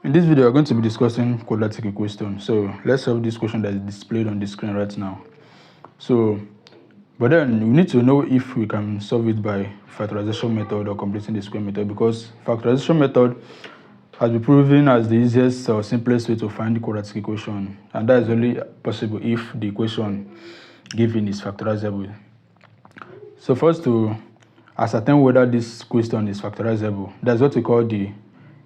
In this video, we're going to be discussing quadratic equation. So let's solve this question that is displayed on the screen right now. But then we need to know if we can solve it by factorization method or completing the square method, because factorization method has been proven as the easiest or simplest way to find the quadratic equation, and that is only possible if the equation given is factorizable. So first, to ascertain whether this question is factorizable, that's what we call the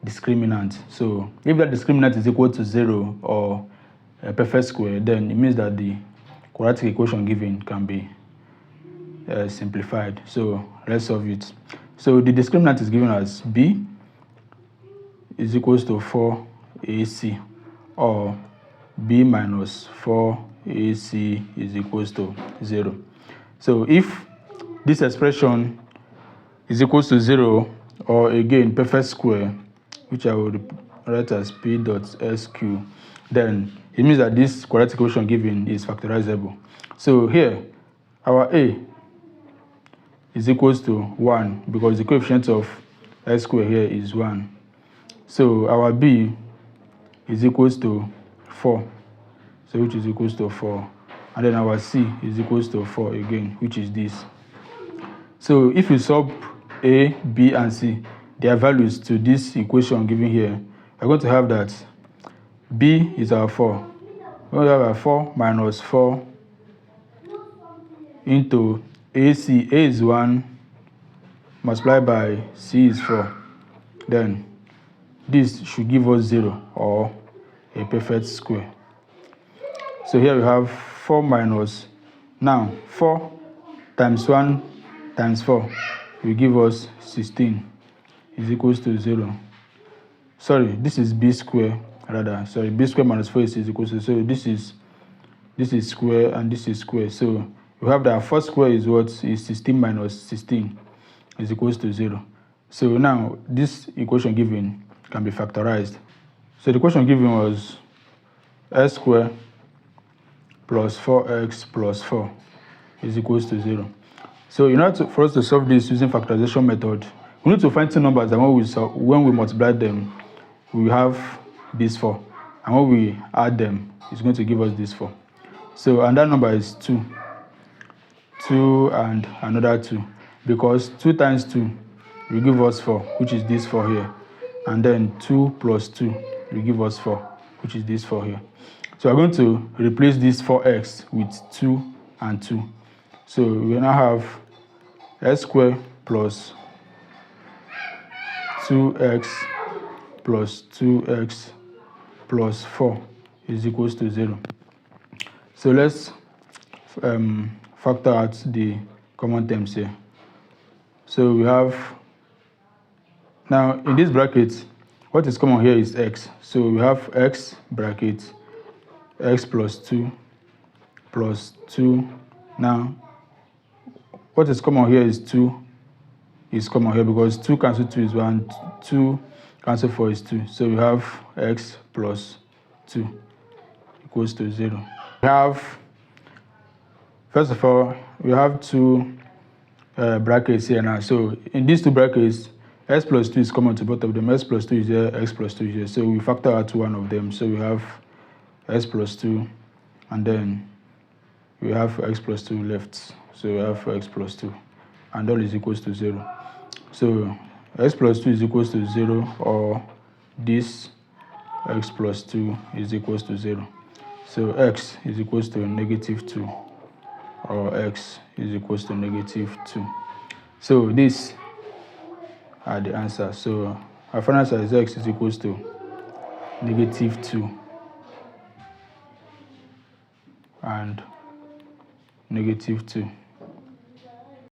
discriminant. So if that discriminant is equal to 0 or a perfect square, then it means that the quadratic equation given can be simplified. So let's solve it. So the discriminant is given as b is equals to 4ac, or b minus 4ac is equals to 0. So if this expression is equals to 0, or again perfect square, which I will write as p dot sq, then it means that this quadratic equation given is factorizable. So here our a is equals to 1 because the coefficient of s square here is 1. So our b is equals to 4, so which is equals to 4, and then our c is equals to 4 again, which is this. So if you solve a, b, and c, their values to this equation given here, we're going to have that b is our 4. We have our 4 minus 4 into ac. A is 1 multiplied by c is 4. Then this should give us 0 or a perfect square. So here we have 4 minus, now 4 times 1 times 4 will give us 16 is equals to 0. Sorry, this is b square rather. Sorry, b square minus 4 is equals to, so this is square and this is square. So we have that first square is what is 16 minus 16 is equals to 0. So now this equation given can be factorized. So the equation given was s squared plus 4x plus 4 is equals to 0. So in order for us to solve this using factorization method, we need to find two numbers, and when we multiply them, we have this 4, and when we add them, it's going to give us this 4. So, and that number is 2 and another 2, because 2 times 2 will give us 4, which is this 4 here, and then 2 plus 2 will give us 4, which is this 4 here. So we're going to replace this 4x with 2 and 2. So we now have s squared plus 2x plus 2x plus 4 is equals to 0. So let's factor out the common terms here. So we have, now in this bracket, what is common here is x. So we have x bracket x plus 2 plus 2. Now what is common here is 2 is common here, because 2 cancel 2 is 1, 2 cancel 4 is 2. So we have x plus 2 equals to 0. We have, first of all, we have two brackets here now. So in these two brackets, s plus 2 is common to both of them. S plus 2 is here, x plus 2 is here. So we factor out one of them. So we have s plus 2, and then we have x plus 2 left. So we have x plus 2, and all is equals to 0. So x plus 2 is equals to 0, or this x plus 2 is equals to 0. So x is equals to negative 2, or x is equals to negative 2. So these are the answers. So our final answer is x is equals to negative 2 and negative 2.